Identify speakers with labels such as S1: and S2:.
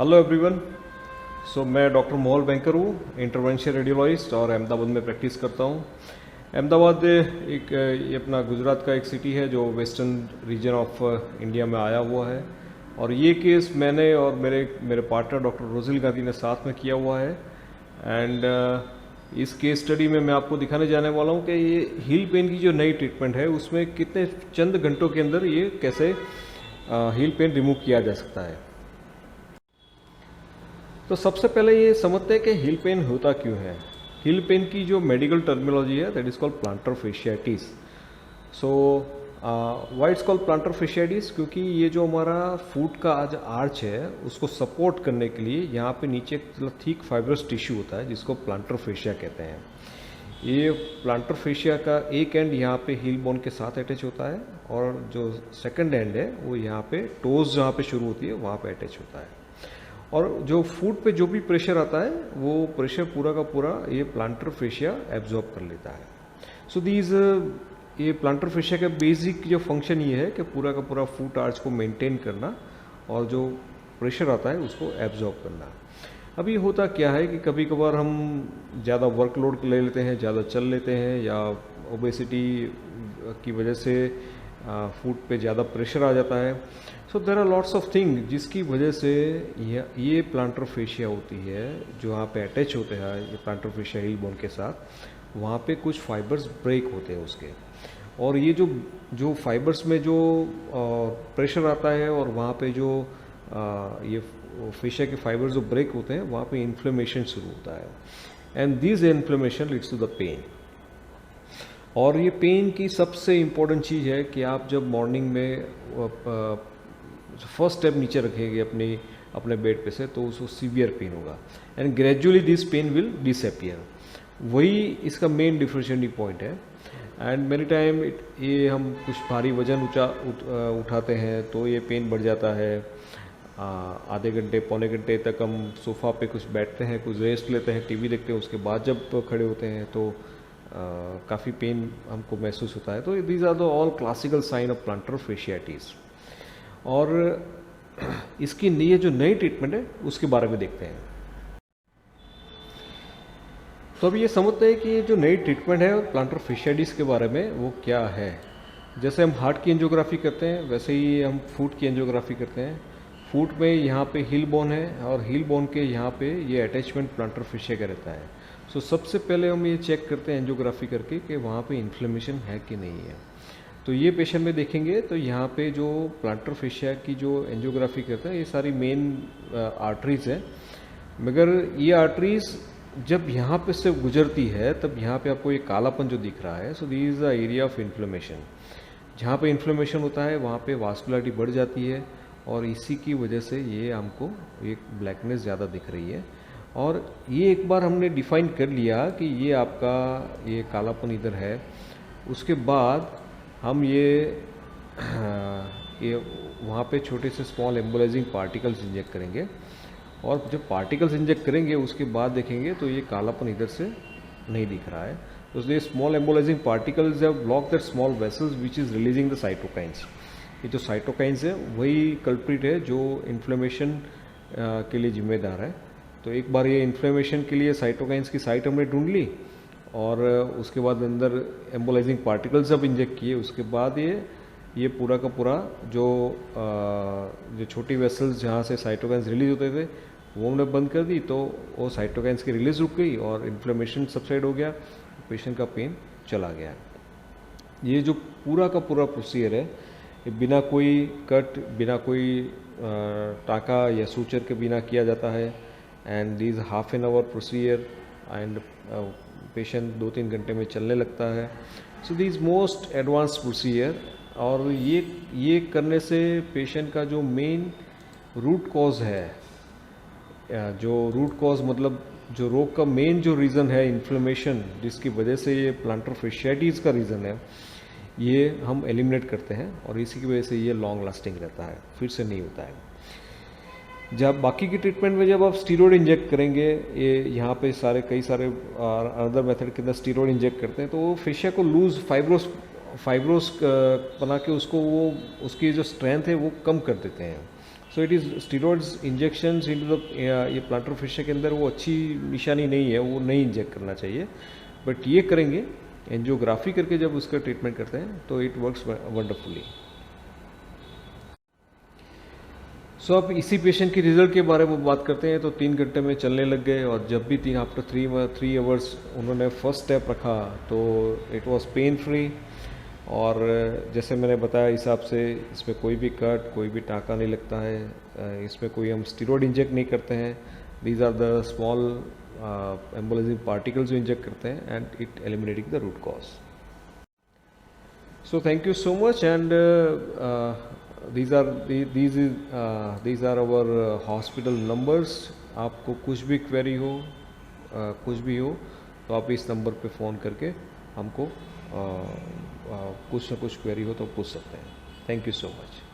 S1: Hello everyone. मैं doctor मोहल banker हूँ, intervention radiologist और अहमदाबाद में प्रैक्टिस करता हूँ। अहमदाबाद एक ये अपना गुजरात का एक सिटी है जो वेस्टर्न रीजन ऑफ इंडिया में आया हुआ है। और ये केस मैंने और मेरे मेरे पार्टनर डॉक्टर रोजिल गांधी ने साथ में किया हुआ है। एंड इस केस स्टडी में मैं आपको दिखाने जाने वाला हूँ कि ये हील पेन की जो नई ट्रीटमेंट है उसमें कितने चंद घंटों के अंदर ये कैसे हील पेन रिमूव किया जा सकता है। तो सबसे पहले ये समझते हैं कि हील पेन होता क्यों है। हील पेन की जो मेडिकल टर्मिनोलॉजी है that is called plantar fasciitis. So why it's called plantar fasciitis, क्योंकि ये जो हमारा फुट का आज आर्च है उसको सपोर्ट करने के लिए यहाँ पे नीचे थिक फाइब्रस टिश्यू होता है जिसको प्लांटर फेशिया कहते हैं। ये प्लांटर फेशिया का एक एंड यहाँ पे हील बोन के साथ अटैच होता है और जो सेकंड एंड है वो यहाँ पे टोज जहाँ पे शुरू होती है वहाँ पे अटैच होता है। और जो फूड पे जो भी प्रेशर आता है वो प्रेशर पूरा का पूरा ये प्लांटर फेशिया एब्जॉर्ब कर लेता है। सो दीज ये प्लांटर फेशिया का बेसिक जो फंक्शन ये है कि पूरा का पूरा फूट आर्च को मेंटेन करना और जो प्रेशर आता है उसको एब्जॉर्ब करना। अब ये होता क्या है कि कभी कभार हम ज़्यादा वर्कलोड ले लेते हैं, ज़्यादा चल लेते हैं, या ओबेसिटी की वजह से फूड पे ज़्यादा प्रेशर आ जाता है। So there are lots of thing जिसकी वजह से ये प्लांटर फेशिया होती है जो वहाँ पे अटैच होते हैं ये प्लांटर फेशिया हील बोन के साथ, वहाँ पे कुछ फाइबर्स ब्रेक होते हैं उसके। और ये जो फाइबर्स में जो प्रेशर आता है और वहाँ पे जो ये फेशिया के फाइबर्स जो ब्रेक होते हैं वहाँ पे इन्फ्लेमेशन शुरू होता है and this inflammation leads to the pain. और ये पेन की सबसे इम्पोर्टेंट चीज़ है कि आप जब मॉर्निंग में फर्स्ट स्टेप नीचे रखेंगे अपने बेड पे से तो उसको सीवियर पेन होगा and gradually this pain will disappear. वही इसका मेन डिफरेंशिएटिंग पॉइंट है। एंड मेनी टाइम ये हम कुछ भारी वजन उठाते हैं तो ये पेन बढ़ जाता है। आधे घंटे पौने घंटे तक हम सोफ़ा पे कुछ बैठते हैं, कुछ रेस्ट लेते हैं, टीवी देखते हैं, उसके बाद जब खड़े होते हैं तो काफ़ी पेन हमको महसूस होता है। तो these are the all classical sign of plantar fasciitis. और इसकी ये जो नई ट्रीटमेंट है उसके बारे में देखते हैं। तो अब ये समझते हैं कि जो नई ट्रीटमेंट है प्लांटर फेशियाटिस के बारे में वो क्या है। जैसे हम हार्ट की एंजियोग्राफी करते हैं वैसे ही हम फुट की एंजियोग्राफी करते हैं। फुट में यहाँ पे हील बोन है और हील बोन के यहाँ पे ये अटैचमेंट प्लांटर फेशिया का रहता है। सो सबसे पहले हम ये चेक करते हैं एंजियोग्राफी करके कि वहाँ पे इन्फ्लेमेशन है कि नहीं है। तो ये पेशेंट में देखेंगे तो यहाँ पे जो प्लांटर फेशिया की जो एंजियोग्राफी करते हैं ये सारी मेन आर्टरीज है, मगर ये आर्टरीज जब यहाँ पे से गुजरती है तब यहाँ पे आपको ये कालापन जो दिख रहा है, so this is the area of inflammation. जहाँ पे इन्फ्लेमेशन होता है वहाँ पे वास्कुलरिटी बढ़ जाती है और इसी की वजह से ये हमको एक ब्लैकनेस ज़्यादा दिख रही है। और ये एक बार हमने डिफाइन कर लिया कि ये आपका ये कालापन इधर है, उसके बाद हम ये वहाँ पे छोटे से स्मॉल एम्बोलाइजिंग पार्टिकल्स इंजेक्ट करेंगे और जब पार्टिकल्स इंजेक्ट करेंगे उसके बाद देखेंगे तो ये कालापन इधर से नहीं दिख रहा है। तो इसलिए small embolising particles have block that small vessels which is releasing the cytokines. ये जो साइटोकाइंस है वही कल्प्रिट है जो इन्फ्लेमेशन के लिए जिम्मेदार है। तो एक बार ये इन्फ्लेमेशन के लिए साइटोकाइंस की साइट हमने ढूंढ ली और उसके बाद अंदर एम्बोलाइजिंग पार्टिकल्स जब इंजेक्ट किए उसके बाद ये पूरा का पूरा जो छोटी वेसल्स जहाँ से साइटोकाइंस रिलीज होते थे वो हमने बंद कर दी, तो वो साइटोकाइंस की रिलीज रुक गई और इन्फ्लेमेशन सबसाइड हो गया, पेशेंट का पेन चला गया। ये जो पूरा का पूरा प्रोसीजर है ये बिना कोई कट, बिना कोई टाँका या सूचर के बिना किया जाता है and this half an hour procedure and patient 2-3 घंटे में चलने लगता है। So this most advance procedure. और ये करने से पेशेंट का जो मेन रूट कॉज है, जो रूट कॉज मतलब जो रोग का मेन जो रीज़न है इन्फ्लेमेशन जिसकी वजह से ये प्लांटर फेशियाटिस का रीज़न है, ये हम एलिमिनेट करते हैं और इसी की वजह से ये लॉन्ग लास्टिंग रहता है, फिर से नहीं होता है। जब बाकी की ट्रीटमेंट में जब आप स्टीरॉयड इंजेक्ट करेंगे, ये यहाँ पे कई सारे अदर मेथड के अंदर स्टीरॉयड इंजेक्ट करते हैं तो वो फेशिया को लूज फाइब्रोस बना के उसको वो उसकी जो स्ट्रेंथ है वो कम कर देते हैं। So it is steroids injections into the ये प्लांटर फेशिया के अंदर वो अच्छी निशानी नहीं है, वो नहीं इंजेक्ट करना चाहिए, बट ये करेंगे एंजियोग्राफी करके जब उसका ट्रीटमेंट करते हैं तो इट वर्क्स वंडरफुली। सो अब इसी पेशेंट की रिजल्ट के बारे में बात करते हैं। तो 3 घंटे में चलने लग गए और जब भी आफ्टर 3 आवर्स उन्होंने फर्स्ट स्टेप रखा तो इट वाज पेन फ्री। और जैसे मैंने बताया हिसाब से इसमें कोई भी कट, कोई भी टाँका नहीं लगता है, इसमें कोई हम स्टीरॉइड इंजेक्ट नहीं करते हैं। These are the small embolising particles जो इंजेक्ट करते हैं and it eliminating the root cause. So thank you so much, and these are our hospital numbers. आपको कुछ भी क्वेरी हो, कुछ भी हो तो आप इस नंबर पे फ़ोन करके हमको कुछ ना कुछ क्वेरी हो तो पूछ सकते हैं। Thank you so much.